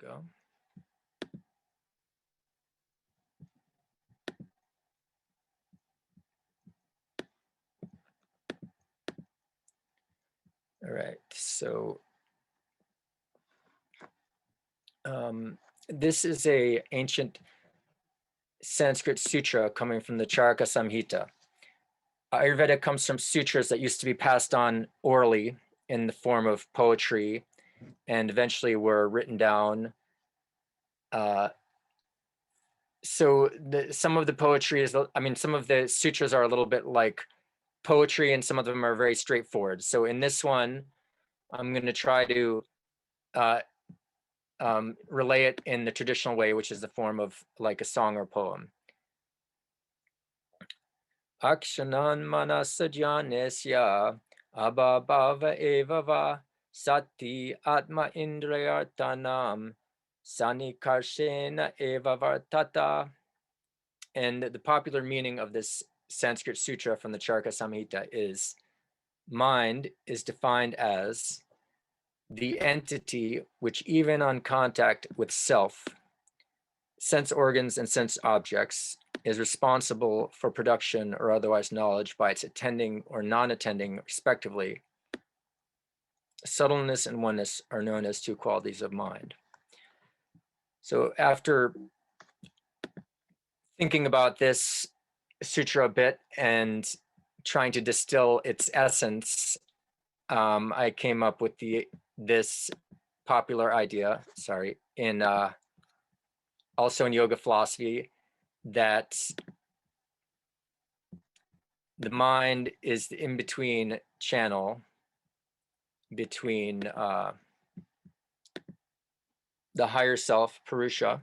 go. All right, so this is a ancient Sanskrit sutra coming from the Charaka Samhita. Ayurveda comes from sutras that used to be passed on orally in the form of poetry and eventually were written down. So some of the poetry is, I mean, some of the sutras are a little bit like poetry and some of them are very straightforward. So in this one, I'm going to try to relay it in the traditional way, which is the form of like a song or poem. Akshanan manasajanesya abhabhava evava sati atma indrayartanam sanikarshena eva vartata. And the popular meaning of this Sanskrit sutra from the Charaka Samhita is mind is defined as the entity which even on contact with self, sense organs and sense objects, is responsible for production or otherwise knowledge by its attending or non-attending respectively. Subtleness and oneness are known as two qualities of mind. So after thinking about this sutra a bit and trying to distill its essence, I came up with this popular idea, in also in yoga philosophy, that the mind is the in-between channel between the higher self, Purusha,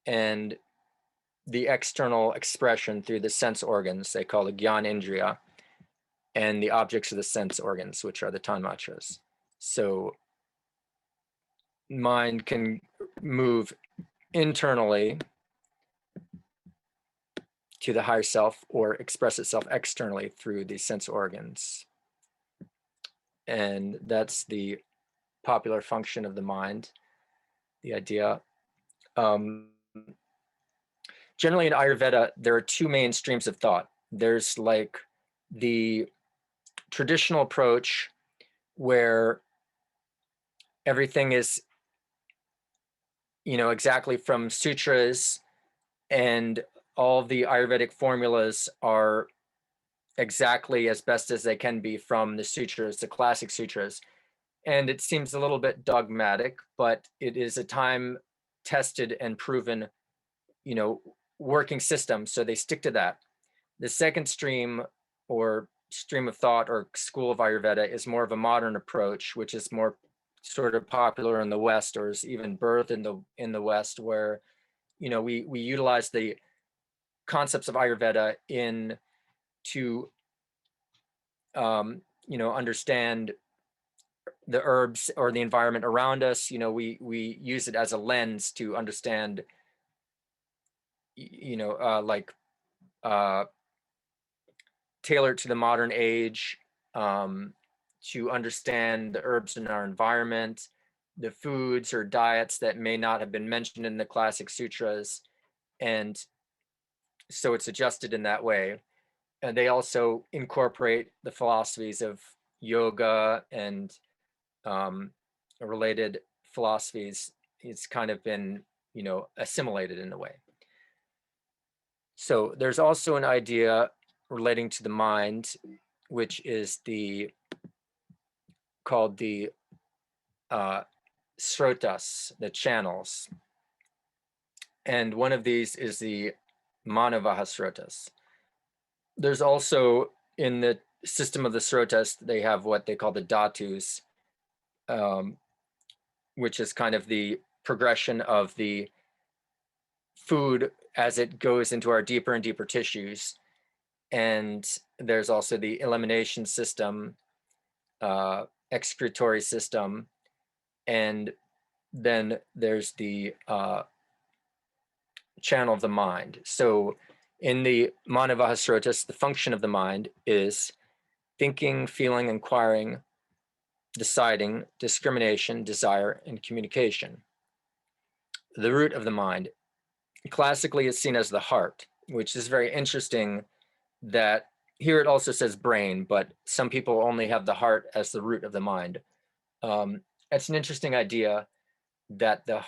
and the external expression through the sense organs, they call the Gyan Indriya, and the objects of the sense organs, which are the tanmatras. So mind can move internally to the higher self or express itself externally through the sense organs. And that's the popular function of the mind, the idea. Generally in Ayurveda, there are two main streams of thought. There's like the traditional approach where everything is, exactly from sutras, and all the Ayurvedic formulas are exactly as best as they can be from the sutras, the classic sutras. And it seems a little bit dogmatic, but it is a time-tested and proven, working system. So they stick to that. The second stream or stream of thought or school of Ayurveda is more of a modern approach, which is more sort of popular in the West, or is even birthed in the West, where we utilize the concepts of Ayurveda to understand the herbs or the environment around us. We use it as a lens to understand, tailored to the modern age, to understand the herbs in our environment, the foods or diets that may not have been mentioned in the classic sutras. And so it's adjusted in that way. And they also incorporate the philosophies of yoga and related philosophies. It's kind of been, assimilated in a way. So there's also an idea relating to the mind, which is called the srotas, the channels. And one of these is the manavaha srotas. There's also, in the system of the srotas, they have what they call the dhatus, which is kind of the progression of the food as it goes into our deeper and deeper tissues. And there's also the elimination system, excretory system, and then there's the channel of the mind. So in the Manavaha Srotas, the function of the mind is thinking, feeling, inquiring, deciding, discrimination, desire, and communication. the root of the mind. Classically, it's seen as the heart, which is very interesting that here it also says brain, but some people only have the heart as the root of the mind. It's an interesting idea that the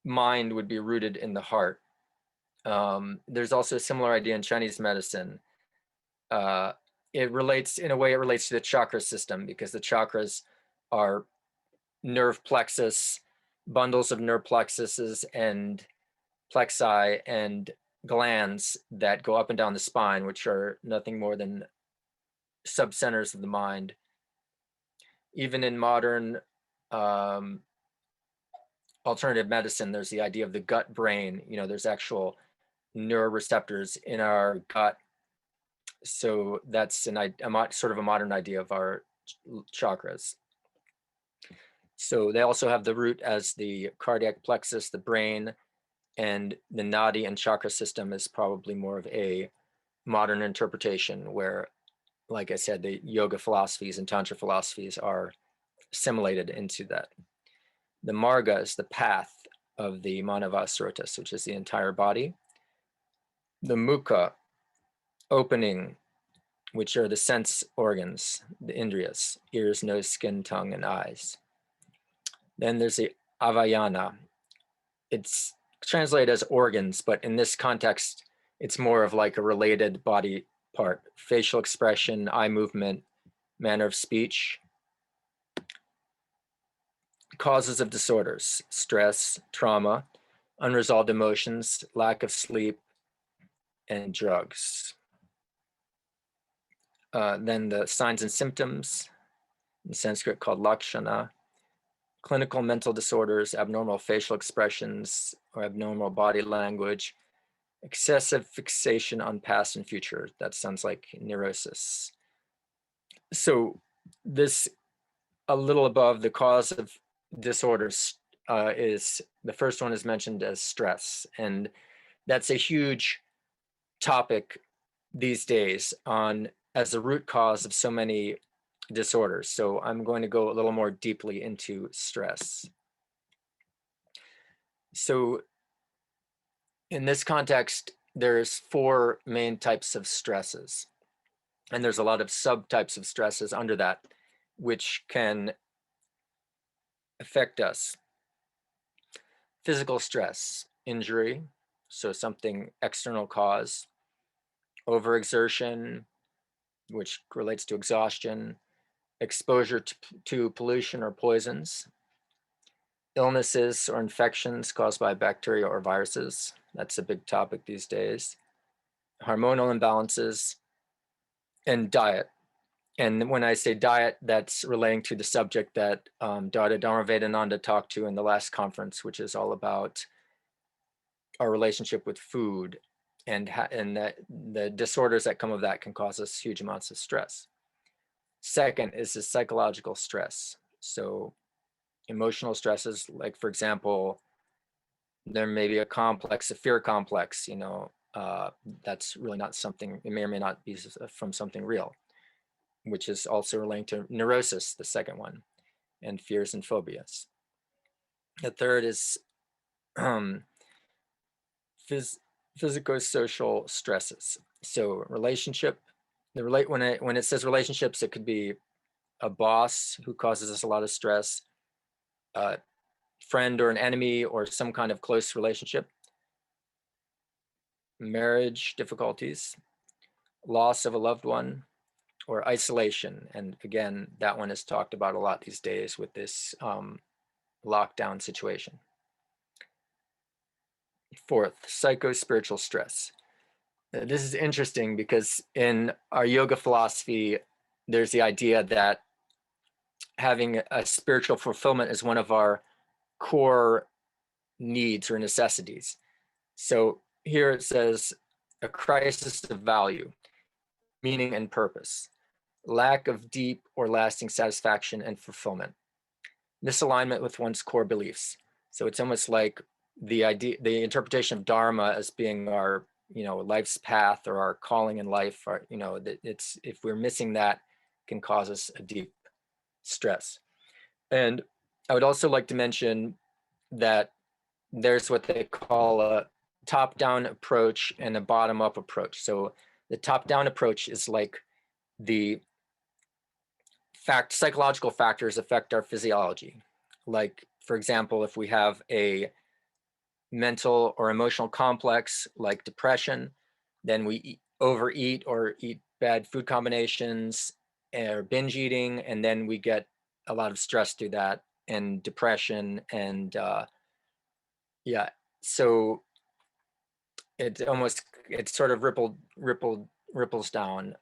mind would be rooted in the heart. There's also a similar idea in Chinese medicine. It relates, in a way, it relates to the chakra system, because the chakras are nerve plexus, bundles of nerve plexuses and plexi and glands that go up and down the spine, which are nothing more than subcenters of the mind. Even in modern alternative medicine, there's the idea of the gut brain. You know, there's actual neuroreceptors in our gut. So that's sort of a modern idea of our chakras. So they also have the root as the cardiac plexus, the brain, and the nadi and chakra system is probably more of a modern interpretation where, like I said, the yoga philosophies and tantra philosophies are assimilated into that. The marga is the path of the manava srutas, which is the entire body. The mukha, opening, which are the sense organs, the indriyas, ears, nose, skin, tongue, and eyes. Then there's the avayana. It's translated as organs, but in this context, it's more of like a related body part: facial expression, eye movement, manner of speech. Causes of disorders: stress, trauma, unresolved emotions, lack of sleep, and drugs. Then the signs and symptoms, in Sanskrit called lakshana: clinical mental disorders, abnormal facial expressions or abnormal body language, excessive fixation on past and future. That sounds like neurosis. So this, a little above the cause of disorders, is the first one is mentioned as stress. And that's a huge topic these days on as the root cause of so many disorders. So I'm going to go a little more deeply into stress. So in this context, there's 4 main types of stresses, and there's a lot of subtypes of stresses under that, which can affect us. Physical stress: injury, so something external cause; overexertion, which relates to exhaustion; exposure to pollution or poisons; illnesses or infections caused by bacteria or viruses. That's a big topic these days. Hormonal imbalances; and diet. And when I say diet, that's relating to the subject that Dr. Dharmavedananda talked to in the last conference, which is all about our relationship with food, and that the disorders that come of that can cause us huge amounts of stress. Second is the psychological stress. So emotional stresses, like, for example, there may be a fear complex, that's really not something, it may or may not be from something real, which is also relating to neurosis, the second one, and fears and phobias. The third is physico-social stresses. So relationship, when it says relationships, it could be a boss who causes us a lot of stress, a friend or an enemy or some kind of close relationship, marriage difficulties, loss of a loved one, or isolation. And again, that one is talked about a lot these days with this lockdown situation. Fourth, psycho-spiritual stress. This is interesting because in our yoga philosophy, there's the idea that having a spiritual fulfillment is one of our core needs or necessities. So here it says a crisis of value, meaning and purpose, lack of deep or lasting satisfaction and fulfillment, misalignment with one's core beliefs. So it's almost like the interpretation of dharma as being our, life's path or our calling in life, or, it's, if we're missing that, can cause us a deep stress. And I would also like to mention that there's what they call a top-down approach and a bottom-up approach. So the top-down approach is like the psychological factors affect our physiology. Like, for example, if we have a mental or emotional complex like depression, then we overeat or eat bad food combinations or binge eating, and then we get a lot of stress through that and depression. And yeah, so it sort of ripples down.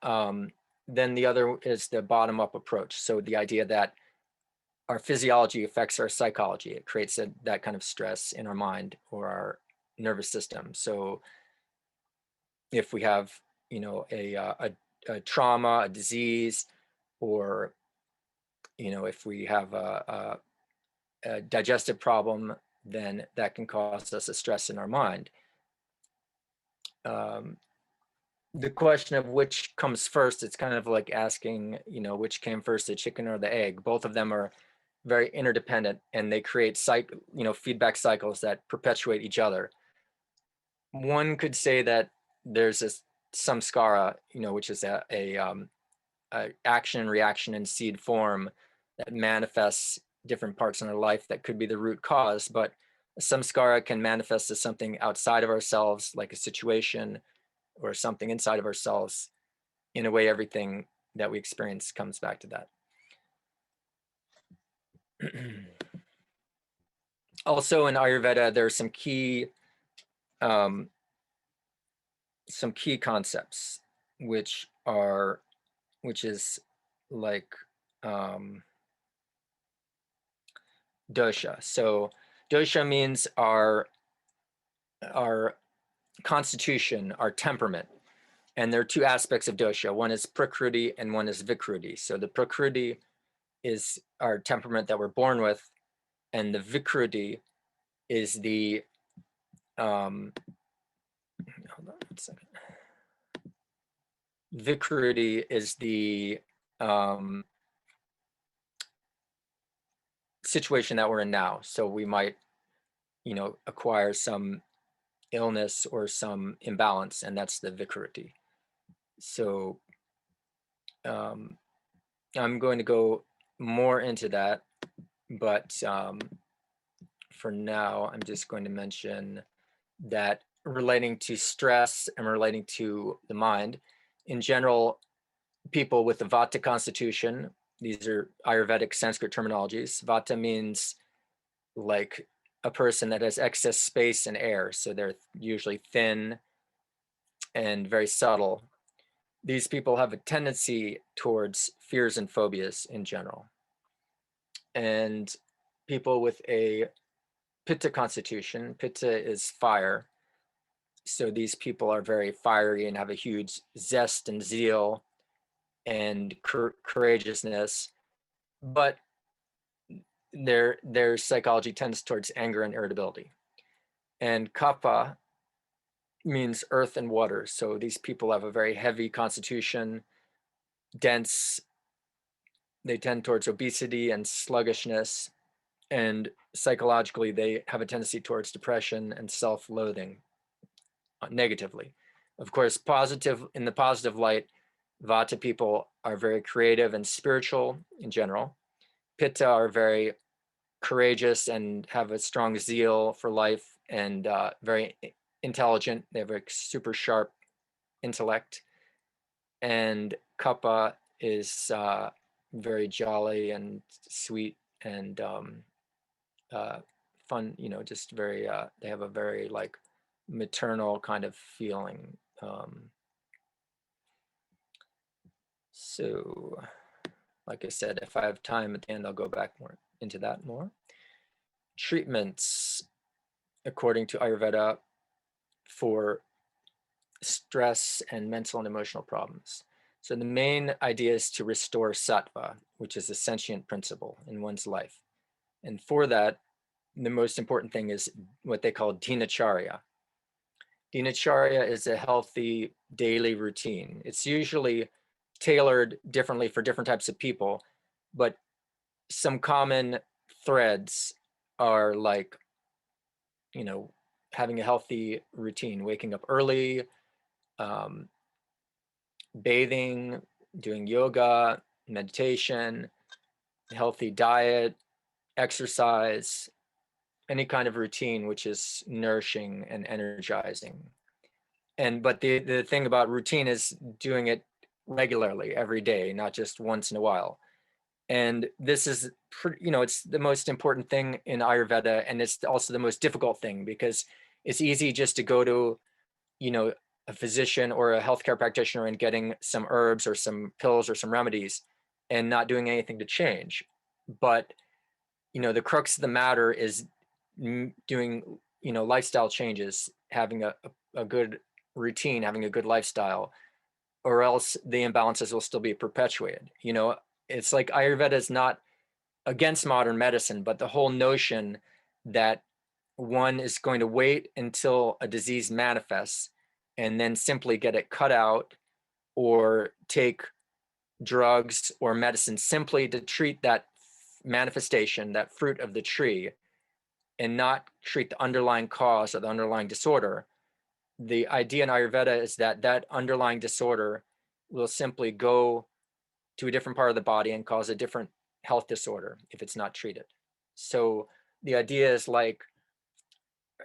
Then the other is the bottom up approach. So the idea that our physiology affects our psychology. It creates that kind of stress in our mind or our nervous system. So if we have, a trauma, a disease, or, if we have a digestive problem, then that can cause us a stress in our mind. The question of which comes first, it's kind of like asking, which came first, the chicken or the egg. Both of them are very interdependent, and they create feedback cycles that perpetuate each other. One could say that there's this samskara, which is a action and reaction in seed form that manifests different parts in our life that could be the root cause. But samskara can manifest as something outside of ourselves, like a situation, or something inside of ourselves. In a way, everything that we experience comes back to that. Also in Ayurveda, there are some key concepts, which is like dosha. So dosha means our constitution, our temperament. And there are two aspects of dosha. One is prakriti and one is vikruti. So the prakriti is our temperament that we're born with, and the vikruti is the hold on 1 second. Vikruti is the situation that we're in now. So we might, acquire some illness or some imbalance, and that's the vikruti. So I'm going to go more into that, but for now, I'm just going to mention that relating to stress and relating to the mind, in general, people with the Vata constitution, these are Ayurvedic Sanskrit terminologies. Vata means like a person that has excess space and air. So they're usually thin and very subtle. These people have a tendency towards fears and phobias in general. And people with a Pitta constitution, Pitta is fire. So these people are very fiery and have a huge zest and zeal and courageousness, but their psychology tends towards anger and irritability. And Kapha means earth and water. So these people have a very heavy constitution, dense. They tend towards obesity and sluggishness, and psychologically they have a tendency towards depression and self-loathing negatively. Of course, in the positive light, Vata people are very creative and spiritual in general. Pitta are very courageous and have a strong zeal for life and very intelligent. They have a super sharp intellect. And Kapha is very jolly and sweet and fun, just very, they have a very like maternal kind of feeling. So like I said, if I have time at the end, I'll go back more into that more. Treatments, according to Ayurveda, for stress and mental and emotional problems. So the main idea is to restore sattva, which is a sentient principle in one's life. And for that, the most important thing is what they call dinacharya. Dinacharya is a healthy daily routine. It's usually tailored differently for different types of people, but some common threads are like, you know, having a healthy routine, waking up early, um, bathing, doing yoga, meditation, healthy diet, exercise, any kind of routine which is nourishing and energizing. But the thing about routine is doing it regularly every day, not just once in a while. And this is it's the most important thing in Ayurveda, and it's also the most difficult thing, because it's easy just to go to a physician or a healthcare practitioner and getting some herbs or some pills or some remedies and not doing anything to change. But the crux of the matter is doing lifestyle changes, having a good routine, having a good lifestyle, or else the imbalances will still be perpetuated. It's like Ayurveda is not against modern medicine, but the whole notion that one is going to wait until a disease manifests and then simply get it cut out, or take drugs or medicine simply to treat that manifestation, that fruit of the tree, and not treat the underlying cause or the underlying disorder. The idea in Ayurveda is that that underlying disorder will simply go to a different part of the body and cause a different health disorder if it's not treated. So the idea is like,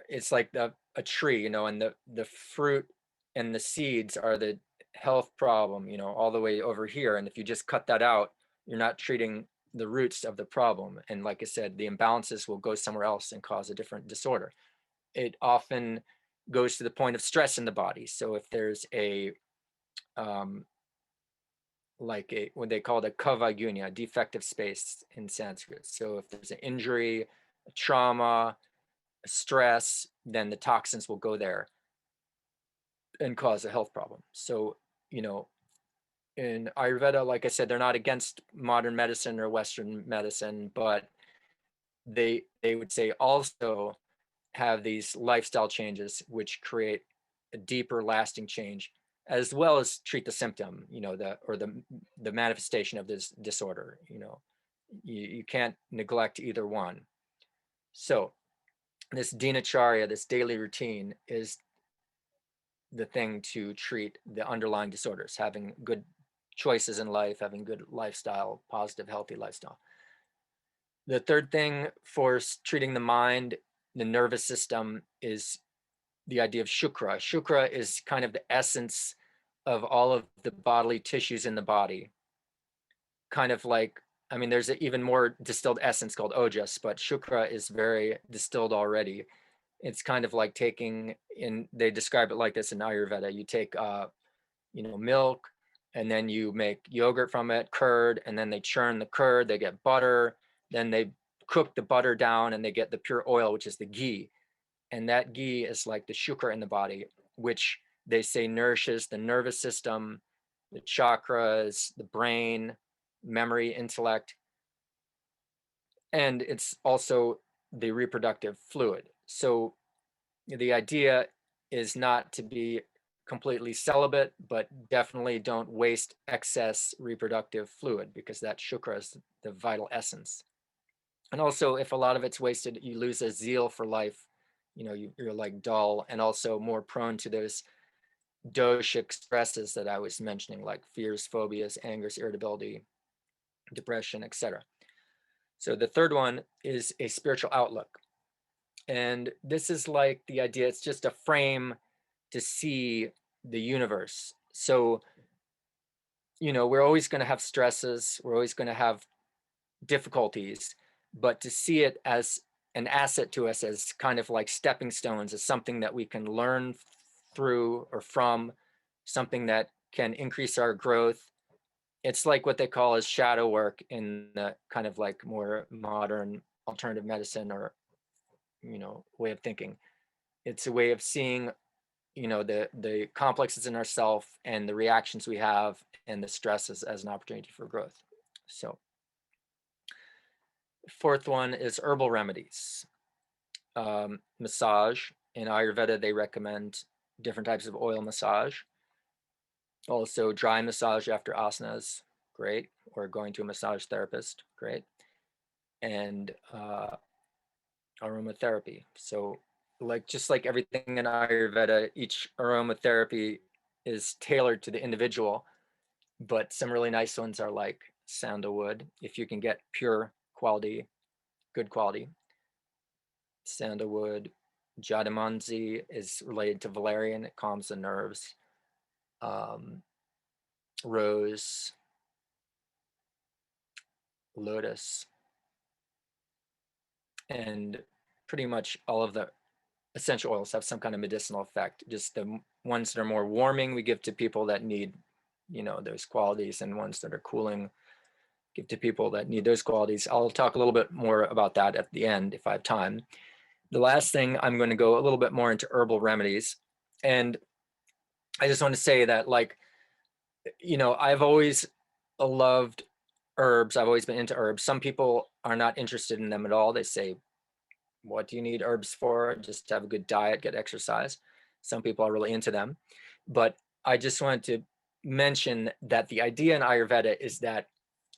it's like a tree, and the fruit and the seeds are the health problem, all the way over here. And if you just cut that out, you're not treating the roots of the problem. And like I said, the imbalances will go somewhere else and cause a different disorder. It often goes to the point of stress in the body. So if there's um, what they call the kavagunya, defective space in Sanskrit. So if there's an injury, a trauma, a stress, then the toxins will go there and cause a health problem. So, in Ayurveda, like I said, they're not against modern medicine or Western medicine, but they would say also have these lifestyle changes which create a deeper lasting change, as well as treat the symptom, the manifestation of this disorder. You can't neglect either one. So this dinacharya, this daily routine, is the thing to treat the underlying disorders, having good choices in life, having good lifestyle, positive, healthy lifestyle. The third thing for treating the mind, the nervous system, is the idea of shukra. Shukra is kind of the essence of all of the bodily tissues in the body. Kind of like, there's an even more distilled essence called ojas, but shukra is very distilled already. It's kind of like they describe it like this in Ayurveda. You take, milk, and then you make yogurt from it, curd, and then they churn the curd, they get butter, then they cook the butter down and they get the pure oil, which is the ghee. And that ghee is like the shukra in the body, which they say nourishes the nervous system, the chakras, the brain, memory, intellect, and it's also the reproductive fluid. So the idea is not to be completely celibate, but definitely don't waste excess reproductive fluid, because that shukra is the vital essence. And also, if a lot of it's wasted, you lose a zeal for life. You're like dull, and also more prone to those doshic stresses that I was mentioning, like fears, phobias, angers, irritability, depression, etc. So the third one is a spiritual outlook. And this is like the idea, it's just a frame to see the universe. So, we're always going to have stresses, we're always going to have difficulties, but to see it as an asset to us, as kind of like stepping stones, as something that we can learn through or from, something that can increase our growth. It's like what they call as shadow work in the kind of like more modern alternative medicine, or way of thinking. It's a way of seeing the complexes in ourself and the reactions we have and the stresses as an opportunity for growth. So fourth one is herbal remedies. Massage. In Ayurveda, they recommend different types of oil massage. Also dry massage after asanas, great. Or going to a massage therapist, great. And aromatherapy. So like just like everything in Ayurveda, each aromatherapy is tailored to the individual, but some really nice ones are like sandalwood, if you can get pure quality, good quality. Sandalwood, jadamanzi is related to valerian, it calms the nerves. Rose, lotus, and pretty much all of the essential oils have some kind of medicinal effect. Just the ones that are more warming, we give to people that need, those qualities, and ones that are cooling, give to people that need those qualities. I'll talk a little bit more about that at the end if I have time. The last thing, I'm going to go a little bit more into herbal remedies. And I just want to say that, like, I've always loved herbs. I've always been into herbs. Some people are not interested in them at all. They say, what do you need herbs for? Just to have a good diet, get exercise. Some people are really into them. But I just wanted to mention that the idea in Ayurveda is that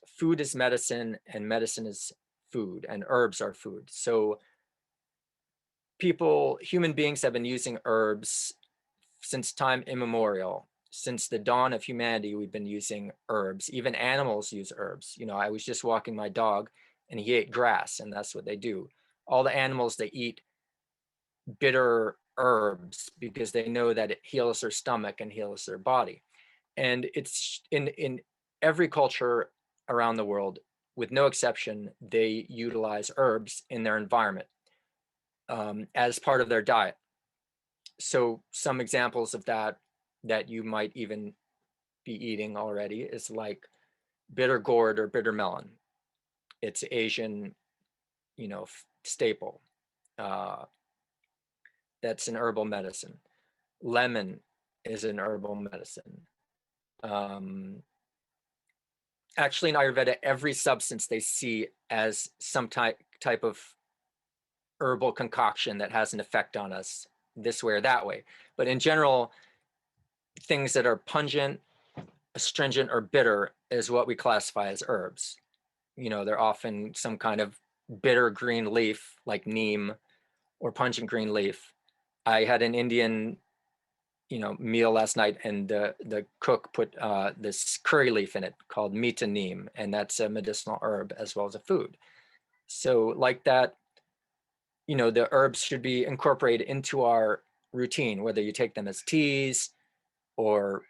food is medicine and medicine is food and herbs are food. So human beings have been using herbs since time immemorial. Since the dawn of humanity, we've been using herbs. Even animals use herbs. I was just walking my dog and he ate grass, and that's what they do. All the animals, they eat bitter herbs because they know that it heals their stomach and heals their body. And it's in every culture around the world, with no exception, they utilize herbs in their environment as part of their diet. So some examples of that you might even be eating already is like bitter gourd or bitter melon. It's Asian, staple. That's an herbal medicine. Lemon is an herbal medicine. Actually, in Ayurveda, every substance they see as some type of herbal concoction that has an effect on us this way or that way. But in general, things that are pungent, astringent, or bitter is what we classify as herbs. They're often some kind of bitter green leaf like neem or pungent green leaf. I had an Indian meal last night, and the cook put this curry leaf in it called mita neem, and that's a medicinal herb as well as a food. So like that, the herbs should be incorporated into our routine, whether you take them as teas or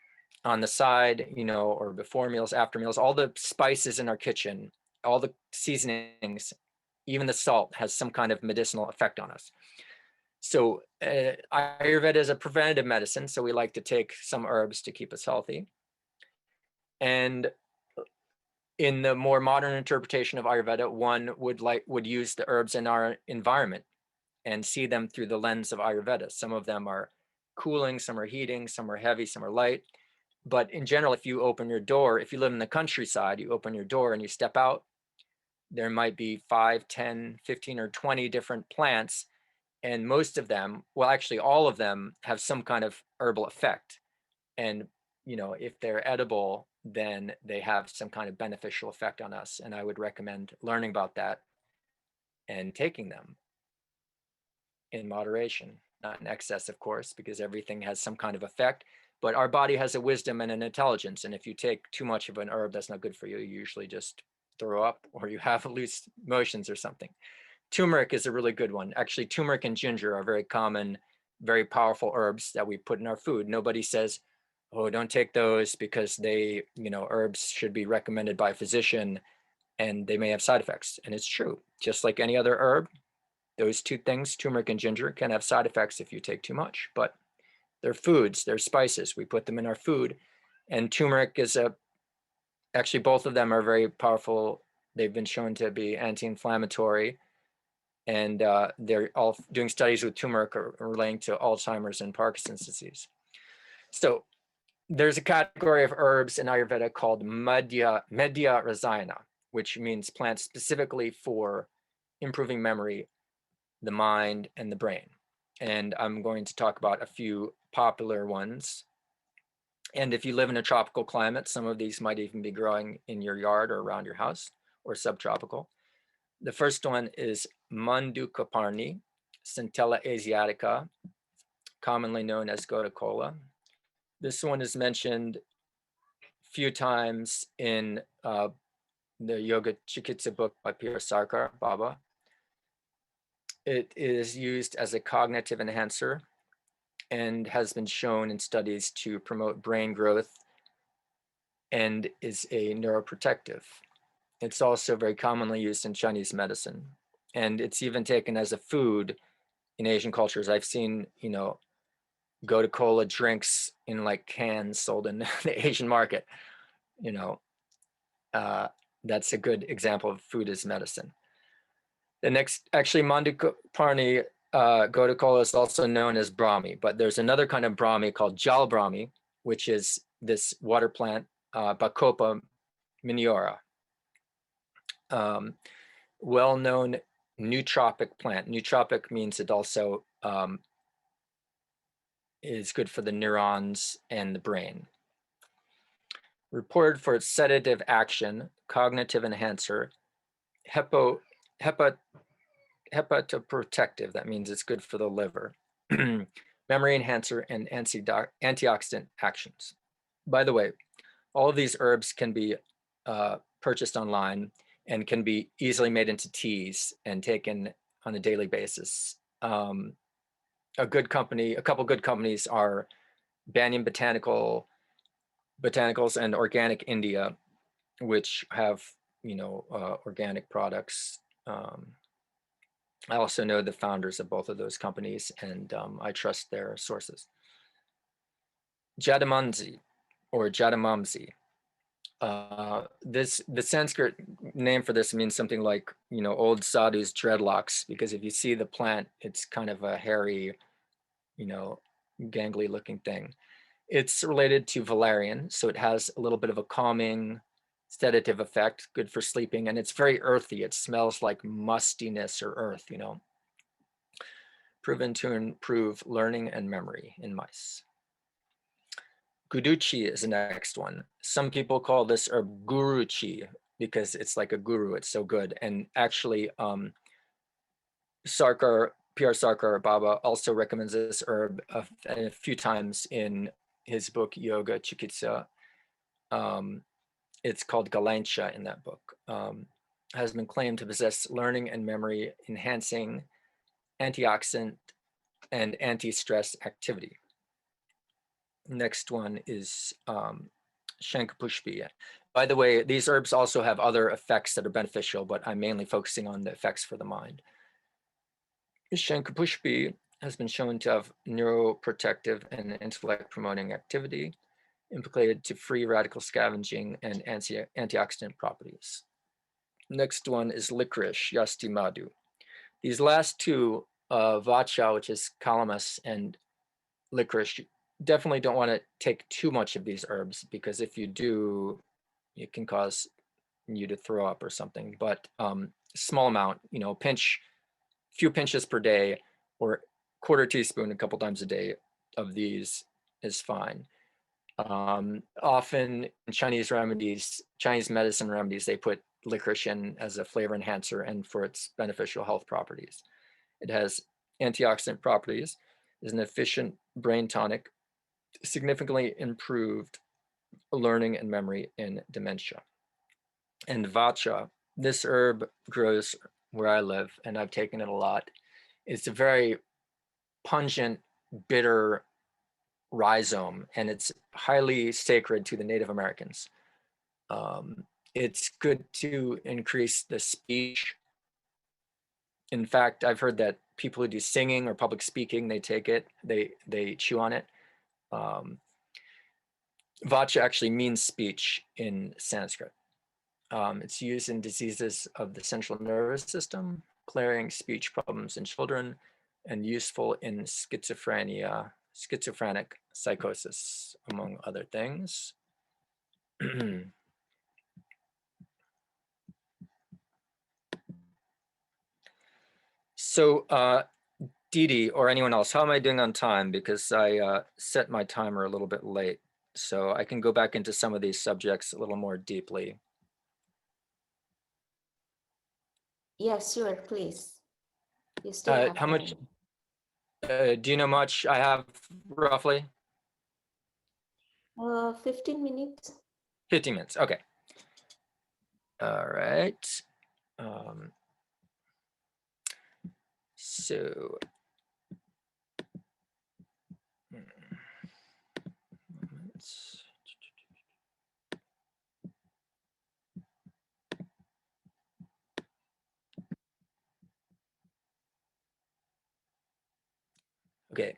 on the side, or before meals, after meals. All the spices in our kitchen, all the seasonings, even the salt has some kind of medicinal effect on us. So Ayurveda is a preventative medicine, so we like to take some herbs to keep us healthy. And in the more modern interpretation of Ayurveda, one would use the herbs in our environment and see them through the lens of Ayurveda. Some of them are cooling, some are heating, some are heavy, some are light. But in general, if you open your door, if you live in the countryside, you open your door and you step out, there might be 5, 10, 15, or 20 different plants. And most of them, well, actually all of them have some kind of herbal effect. And, if they're edible, then they have some kind of beneficial effect on us. And I would recommend learning about that and taking them in moderation, not in excess, of course, because everything has some kind of effect. But our body has a wisdom and an intelligence. And if you take too much of an herb that's not good for you, you usually just throw up or you have loose motions or something. Turmeric is a really good one. Actually, turmeric and ginger are very common, very powerful herbs that we put in our food. Nobody says, oh, don't take those because they, herbs should be recommended by a physician and they may have side effects. And it's true. Just like any other herb, those two things, turmeric and ginger, can have side effects if you take too much, but they're foods, they're spices. We put them in our food. And turmeric is actually both of them are very powerful. They've been shown to be anti-inflammatory. And they're all doing studies with turmeric relating to Alzheimer's and Parkinson's disease. So there's a category of herbs in Ayurveda called Medhya Rasayana, which means plants specifically for improving memory, the mind, and the brain. And I'm going to talk about a few popular ones. And if you live in a tropical climate, some of these might even be growing in your yard or around your house, or subtropical. The first one is Mandukaparni, Centella asiatica, commonly known as gotu kola. This one is mentioned a few times in the Yoga Chikitsa book by P.R. Sarkar Baba. It is used as a cognitive enhancer and has been shown in studies to promote brain growth and is a neuroprotective. It's also very commonly used in Chinese medicine, and it's even taken as a food in Asian cultures. I've seen, gotu kola drinks in like cans sold in the Asian market. That's a good example of food as medicine. The next, actually, Manduparni gotu kola is also known as Brahmi, but there's another kind of Brahmi called Jal Brahmi, which is this water plant, Bacopa miniora. Well-known nootropic plant. Nootropic means it also is good for the neurons and the brain. Reported for its sedative action, cognitive enhancer, hepatoprotective, that means it's good for the liver, memory enhancer, and antioxidant actions. By the way, all of these herbs can be purchased online and can be easily made into teas and taken on a daily basis. A couple good companies are Banyan Botanicals and Organic India, which have, organic products. I also know the founders of both of those companies, and I trust their sources. Jadamanzi or Jadamamzi. The Sanskrit name for this means something like, old sadhu's dreadlocks, because if you see the plant, it's kind of a hairy, gangly looking thing. It's related to valerian, so it has a little bit of a calming, sedative effect, good for sleeping, and it's very earthy. It smells like mustiness or earth, proven to improve learning and memory in mice. Guduchi is the next one. Some people call this herb guruchi because it's like a guru, it's so good. And actually, P.R. Sarkar Baba also recommends this herb a few times in his book, Yoga Chikitsa. It's called Galancha in that book. Has been claimed to possess learning and memory enhancing, antioxidant, and anti-stress activity. Next one is Shankapushpi. By the way, these herbs also have other effects that are beneficial, but I'm mainly focusing on the effects for the mind. Shankapushpi has been shown to have neuroprotective and intellect promoting activity, implicated to free radical scavenging and antioxidant properties. Next one is licorice, Yasti Madhu. These last two, Vacha, which is calamus, and licorice, definitely don't want to take too much of these herbs, because if you do, it can cause you to throw up or something. But small amount, few pinches per day, or quarter teaspoon a couple times a day of these is fine. Often in Chinese medicine remedies, they put licorice in as a flavor enhancer and for its beneficial health properties. It has antioxidant properties, is an efficient brain tonic, significantly improved learning and memory in dementia. And Vacha, this herb grows where I live, and I've taken it a lot. It's a very pungent, bitter rhizome, and it's highly sacred to the Native Americans. It's good to increase the speech. In fact, I've heard that people who do singing or public speaking, they take it, they chew on it. Vacha actually means speech in Sanskrit. It's used in diseases of the central nervous system, clearing speech problems in children, and useful in schizophrenic psychosis, among other things. So, Didi, or anyone else, how am I doing on time? Because I set my timer a little bit late, so I can go back into some of these subjects a little more deeply. Yes, sure, please. You still have How much? time. Do you know much? I have roughly 15 minutes. 15 minutes. Okay. All right. Um, so, okay.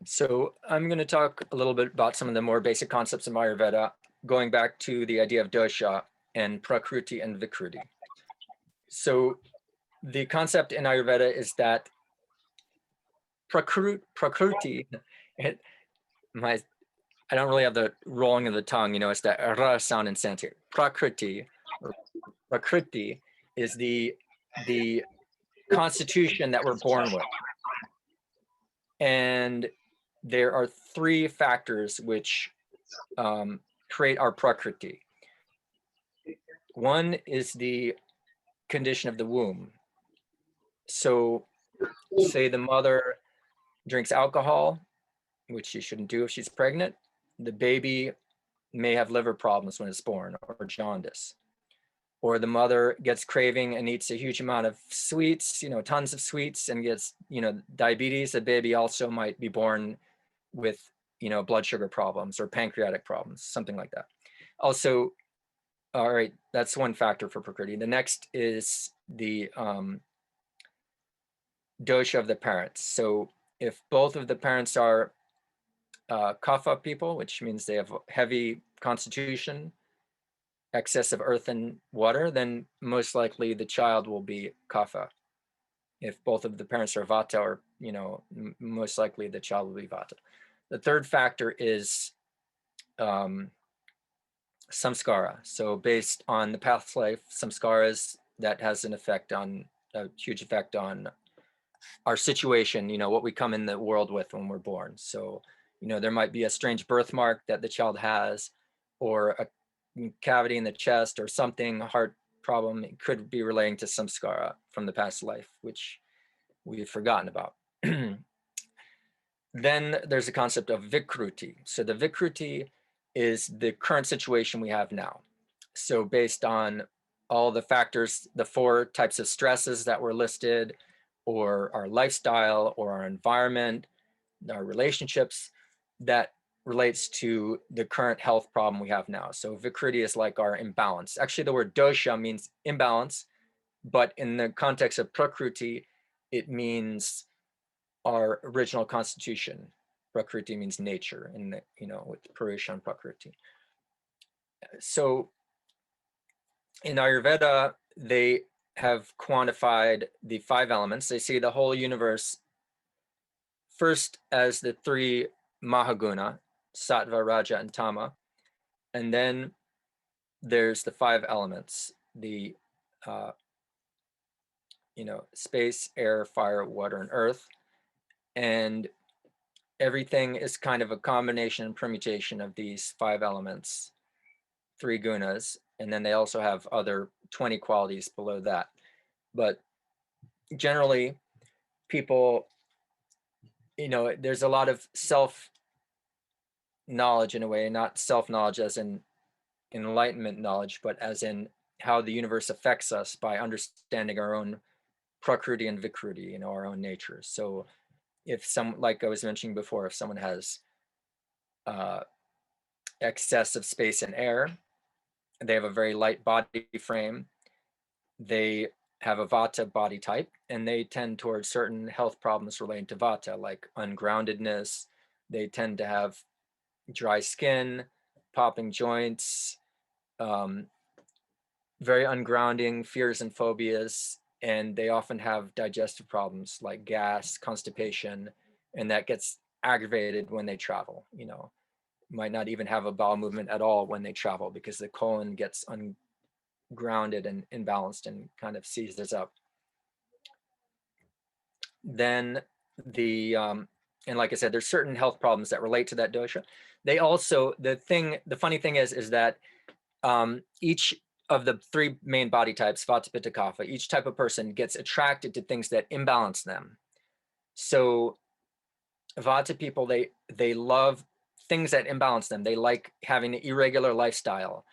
So I'm going to talk a little bit about some of the more basic concepts of Ayurveda, going back to the idea of dosha and prakriti and vikruti. So the concept in Ayurveda is that prakriti, I don't really have the rolling of the tongue, you know, it's that r sound in Sanskrit. Prakriti, or prakriti, is the constitution that we're born with. And there are three factors which create our prakriti. One is the condition of the womb. So say the mother drinks alcohol, which she shouldn't do if she's pregnant, the baby may have liver problems when it's born, or jaundice. Or the mother gets craving and eats a huge amount of sweets, you know, tons of sweets, and gets, you know, diabetes. The baby also might be born with, you know, blood sugar problems or pancreatic problems, something like that. Also, all right, that's one factor for prakriti. The next is the dosha of the parents. So if both of the parents are kapha people, which means they have heavy constitution, excess of earth and water, then most likely the child will be kapha. If both of the parents are vata, or, you know, most likely the child will be vata. The third factor is samskara. So based on the past life samskaras, that has an effect on, a huge effect on our situation, you know, what we come in the world with when we're born. So, you know, there might be a strange birthmark that the child has, or a cavity in the chest, or something, heart problem. It could be relating to samskara from the past life, which we've forgotten about. Then there's the concept of vikruti. So the vikruti is the current situation we have now. So based on all the factors, the four types of stresses that were listed, or our lifestyle, or our environment, our relationships, that relates to the current health problem we have now. So vikruti is like our imbalance. Actually, the word dosha means imbalance, but in the context of prakriti, it means our original constitution. Prakriti means nature, and, you know, with Purusha Prakriti. So in Ayurveda, they have quantified the 5 elements. They see the whole universe first as the 3 Mahaguna, Sattva, Raja, and Tama. And then there's the 5 elements, the you know, space, air, fire, water, and earth. And everything is kind of a combination and permutation of these 5 elements, 3 gunas, and then they also have other 20 qualities below that. But generally, people, you know, there's a lot of self-knowledge in a way, not self-knowledge as in enlightenment knowledge, but as in how the universe affects us by understanding our own prakriti and vikruti, you know, our own nature. So if some, like I was mentioning before, if someone has excess of space and air, they have a very light body frame, they have a vata body type, and they tend towards certain health problems related to vata, like ungroundedness. They tend to have dry skin, popping joints, very ungrounding fears and phobias, and they often have digestive problems like gas, constipation, and that gets aggravated when they travel. You know, might not even have a bowel movement at all when they travel, because the colon gets ungrounded and imbalanced and kind of seizes up. Then the and like I said, there's certain health problems that relate to that dosha. They also, the funny thing is that each of the 3 main body types, vata, pitta, kapha, each type of person gets attracted to things that imbalance them. So Vata people, they love things that imbalance them. They like having an irregular lifestyle.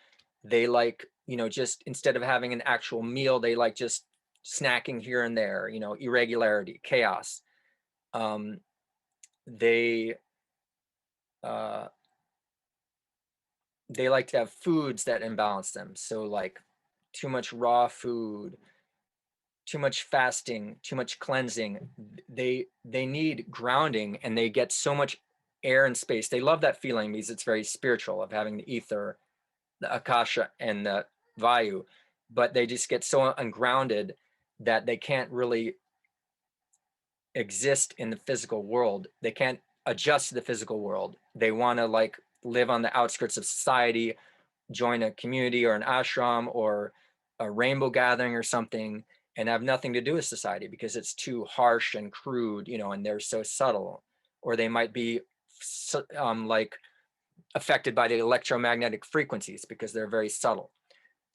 They like, just instead of having an actual meal, they like just snacking here and there, irregularity, chaos. Um, they uh, they like to have foods that imbalance them. So like too much raw food, too much fasting, too much cleansing. They need grounding, and they get so much air and space. They love that feeling because it's very spiritual of having the ether, the akasha, and the vayu, but they just get so ungrounded that they can't really exist in the physical world. They can't adjust to the physical world. They want to like live on the outskirts of society, join a community or an ashram or a rainbow gathering or something, and have nothing to do with society because it's too harsh and crude, and they're so subtle. Or they might be like affected by the electromagnetic frequencies because they're very subtle.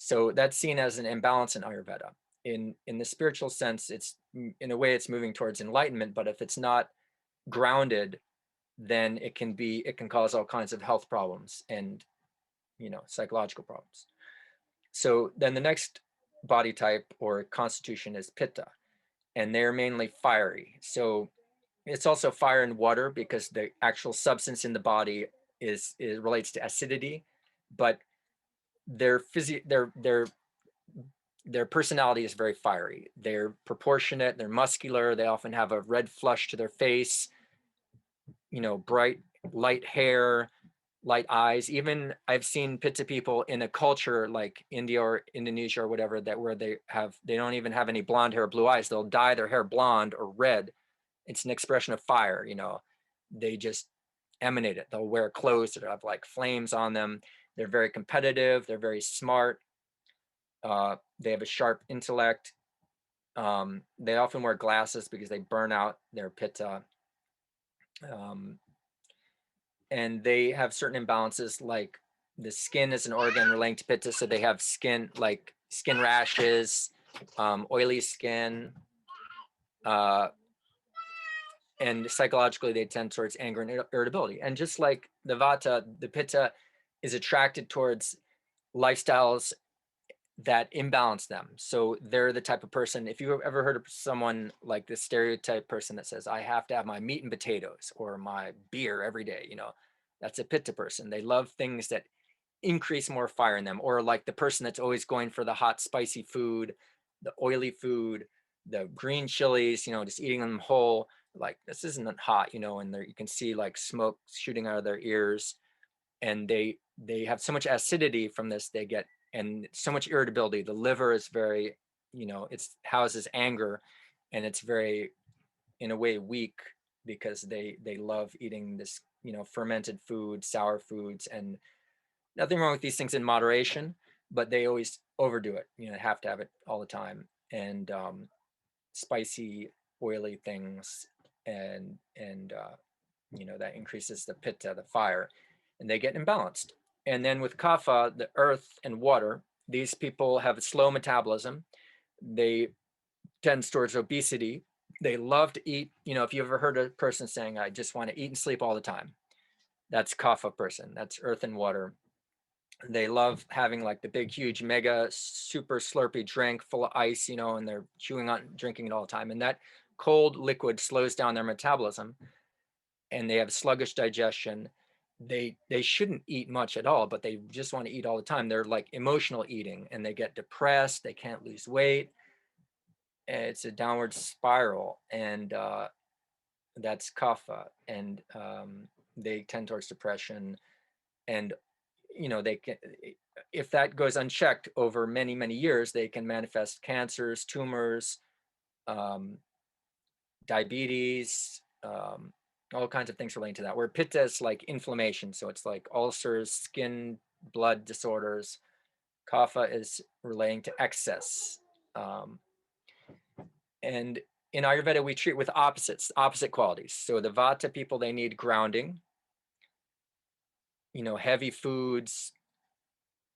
So that's seen as an imbalance in Ayurveda. In the spiritual sense, it's in a way it's moving towards enlightenment, but if it's not grounded, then it can cause all kinds of health problems and psychological problems. So then the next body type or constitution is Pitta, and they're mainly fiery. So it's also fire and water because the actual substance in the body is relates to acidity, but their their personality is very fiery. They're proportionate, they're muscular, they often have a red flush to their face, bright light hair, light eyes. Even I've seen Pitta people in a culture like India or Indonesia or whatever, that where they don't even have any blonde hair or blue eyes. They'll dye their hair blonde or red. It's an expression of fire. They just emanate it. They'll wear clothes that have like flames on them. They're very competitive, they're very smart, they have a sharp intellect. They often wear glasses because they burn out their Pitta. um, and they have certain imbalances, like the skin is an organ relating to Pitta, so they have skin rashes, oily skin, uh, and psychologically they tend towards anger and irritability. And just like the Vata, the Pitta is attracted towards lifestyles that imbalance them. So they're the type of person, if you've ever heard of someone like this stereotype person that says, I have to have my meat and potatoes or my beer every day, that's a Pitta person. They love things that increase more fire in them. Or like the person that's always going for the hot, spicy food, the oily food, the green chilies, just eating them whole. Like, this isn't hot, and you can see like smoke shooting out of their ears. And they have so much acidity from this, they get, and so much irritability. The liver is very, it houses anger, and it's very, in a way, weak because they love eating this, fermented food, sour foods. And nothing wrong with these things in moderation, but they always overdo it, have to have it all the time. And spicy, oily things, and that increases the Pitta, the fire, and they get imbalanced. And then with Kapha, the earth and water, these people have a slow metabolism. They tend towards obesity. They love to eat. If you ever heard a person saying, I just want to eat and sleep all the time, that's Kapha person. That's earth and water. They love having like the big, huge, mega, super slurpy drink full of ice, and they're chewing on, drinking it all the time. And that cold liquid slows down their metabolism, and they have sluggish digestion. They shouldn't eat much at all, but they just want to eat all the time. They're like emotional eating, and they get depressed. They can't lose weight. It's a downward spiral, and that's kapha. And they tend towards depression. And they can, if that goes unchecked over many, many years, they can manifest cancers, tumors, um, diabetes, all kinds of things relating to that. Where pitta is like inflammation, so it's like ulcers, skin, blood disorders. Kapha is relating to excess. Um, and in Ayurveda, we treat with opposite qualities. So the Vata people, they need grounding, heavy foods,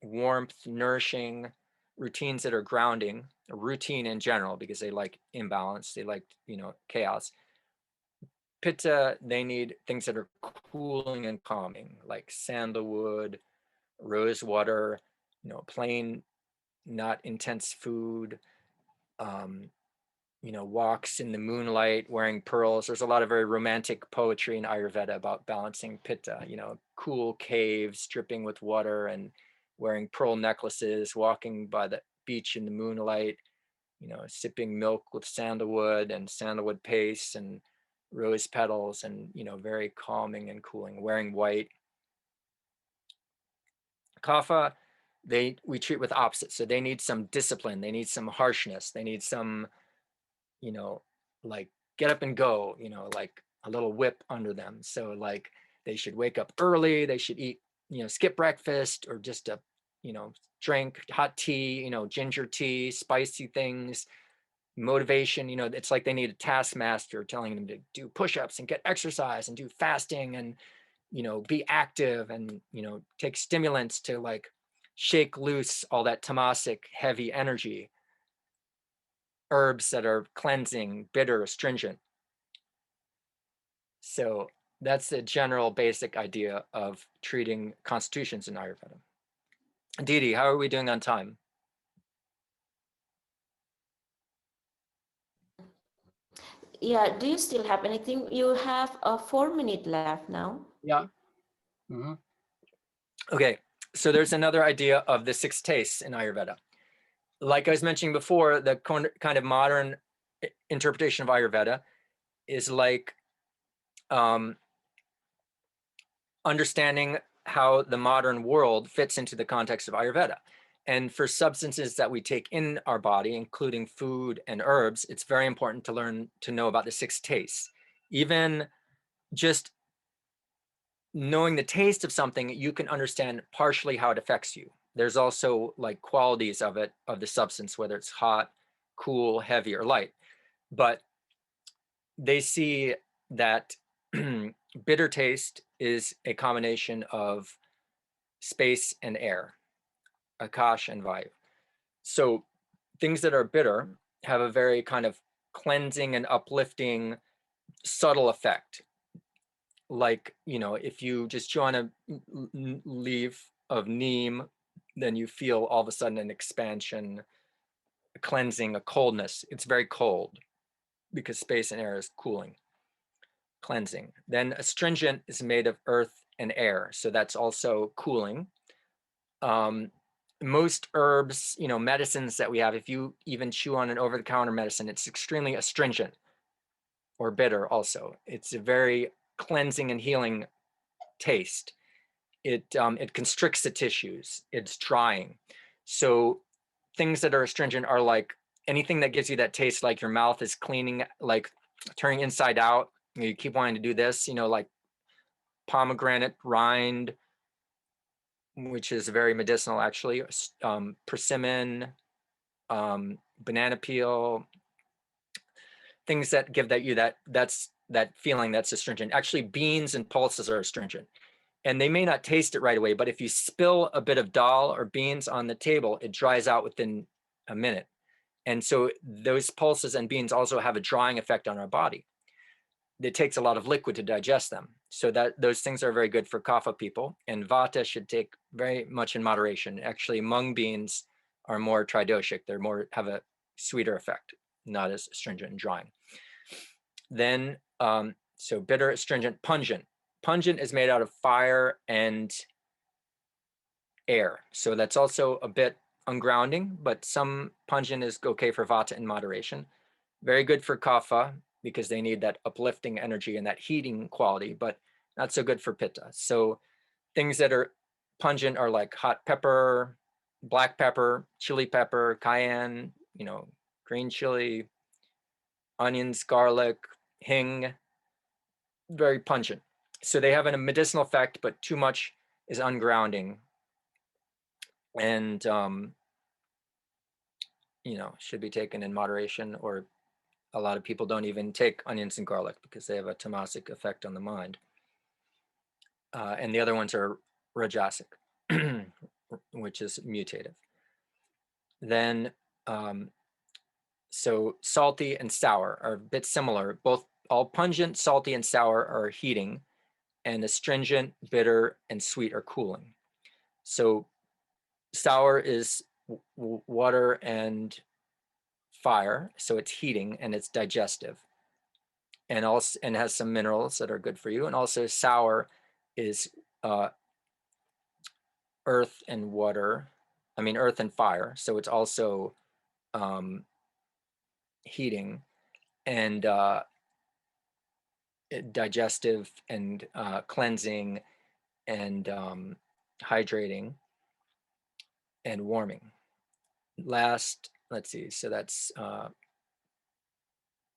warmth, nourishing, routines that are grounding, routine in general, because they like imbalance, they like, chaos. Pitta, they need things that are cooling and calming, like sandalwood, rose water, plain, not intense food, walks in the moonlight, wearing pearls. There's a lot of very romantic poetry in Ayurveda about balancing Pitta, cool caves dripping with water and wearing pearl necklaces, walking by the beach in the moonlight, sipping milk with sandalwood and sandalwood paste and rose petals, and, very calming and cooling, wearing white. Kapha, we treat with opposites. So they need some discipline. They need some harshness. They need some, like get up and go, like a little whip under them. So like they should wake up early. They should eat, skip breakfast, or just drink hot tea, ginger tea, spicy things, motivation. It's like they need a taskmaster telling them to do push-ups and get exercise and do fasting and, be active and, take stimulants to like shake loose all that tamasic heavy energy, herbs that are cleansing, bitter, astringent. So that's the general basic idea of treating constitutions in Ayurveda. Didi, how are we doing on time? Yeah, do you still have anything? You have a 4 minute left now. Yeah. Mm-hmm. Okay, so there's another idea of the six tastes in Ayurveda. Like I was mentioning before, the kind of modern interpretation of Ayurveda is like understanding how the modern world fits into the context of Ayurveda. And for substances that we take in our body, including food and herbs, it's very important to learn to know about the six tastes. Even just knowing the taste of something, you can understand partially how it affects you. There's also like qualities of it, of the substance, whether it's hot, cool, heavy, or light. But they see that bitter taste is a combination of space and air, akash and vayu. So things that are bitter have a very kind of cleansing and uplifting, subtle effect. Like, if you just chew on a leaf of neem, then you feel all of a sudden an expansion, a cleansing, a coldness. It's very cold because space and air is cooling, cleansing. Then astringent is made of earth and air, so that's also cooling. Most herbs, medicines that we have, if you even chew on an over-the-counter medicine, it's extremely astringent or bitter also. It's a very cleansing and healing taste. It constricts the tissues. It's drying. So things that are astringent are like anything that gives you that taste, like your mouth is cleaning, like turning inside out. You keep wanting to do this, like pomegranate rind, which is very medicinal actually, persimmon, banana peel, things that give that feeling that's astringent. Actually, beans and pulses are astringent. And they may not taste it right away, but if you spill a bit of dal or beans on the table, it dries out within a minute. And so those pulses and beans also have a drying effect on our body. It takes a lot of liquid to digest them. So that those things are very good for kapha people, and vata should take very much in moderation. Actually, mung beans are more tridoshic. They're more, have a sweeter effect, not as astringent and drying. Then, so bitter, astringent, pungent. Pungent is made out of fire and air. So that's also a bit ungrounding, but some pungent is okay for vata in moderation. Very good for kapha because they need that uplifting energy and that heating quality, but not so good for pitta. So things that are pungent are like hot pepper, black pepper, chili pepper, cayenne, green chili, onions, garlic, hing, very pungent. So they have a medicinal effect, but too much is ungrounding. And should be taken in moderation, or a lot of people don't even take onions and garlic because they have a tamasic effect on the mind. And the other ones are rajasic, which is mutative. Then, so salty and sour are a bit similar, both all pungent, salty, and sour are heating, and astringent, bitter, and sweet are cooling. So sour is water and fire, so it's heating and it's digestive, and also and has some minerals that are good for you. And also sour is earth and water, earth and fire, so it's also heating and digestive and cleansing and hydrating and warming. Last, let's see, so that's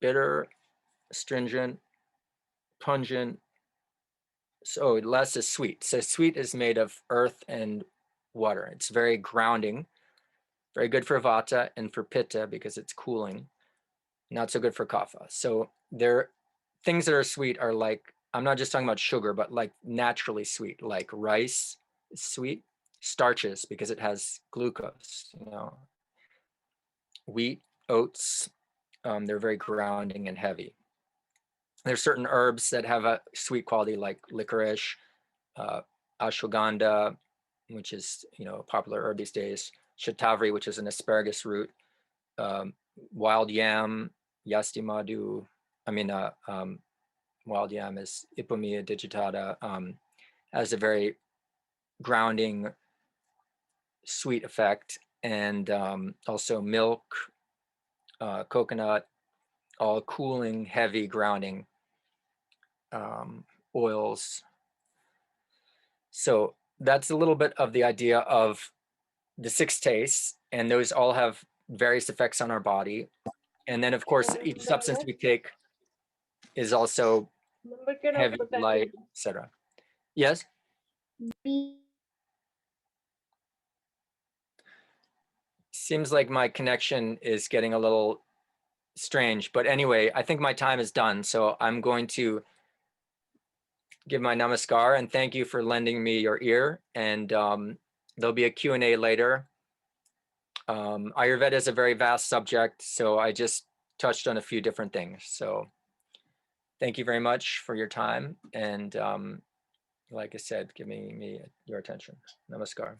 bitter, astringent, pungent. So less is sweet. So sweet is made of earth and water. It's very grounding, very good for vata and for pitta because it's cooling. Not so good for kapha. So there, things that are sweet are like, I'm not just talking about sugar, but like naturally sweet, like rice is sweet, starches because it has glucose, wheat, oats, they're very grounding and heavy. There's certain herbs that have a sweet quality like licorice, ashwagandha, which is, a popular herb these days, shatavari, which is an asparagus root, wild yam, yastimadu, wild yam is Ipomea digitata, has a very grounding, sweet effect, and also milk, coconut, all cooling, heavy, grounding oils. So that's a little bit of the idea of the 6 tastes, and those all have various effects on our body. And then, of course, each substance we take is also heavy, light, etc. Yes? Seems like my connection is getting a little strange, but anyway, I think my time is done. So I'm going to give my namaskar and thank you for lending me your ear. And there'll be a Q&A later. Ayurveda is a very vast subject, so I just touched on a few different things. So thank you very much for your time. And like I said, giving me your attention. Namaskar.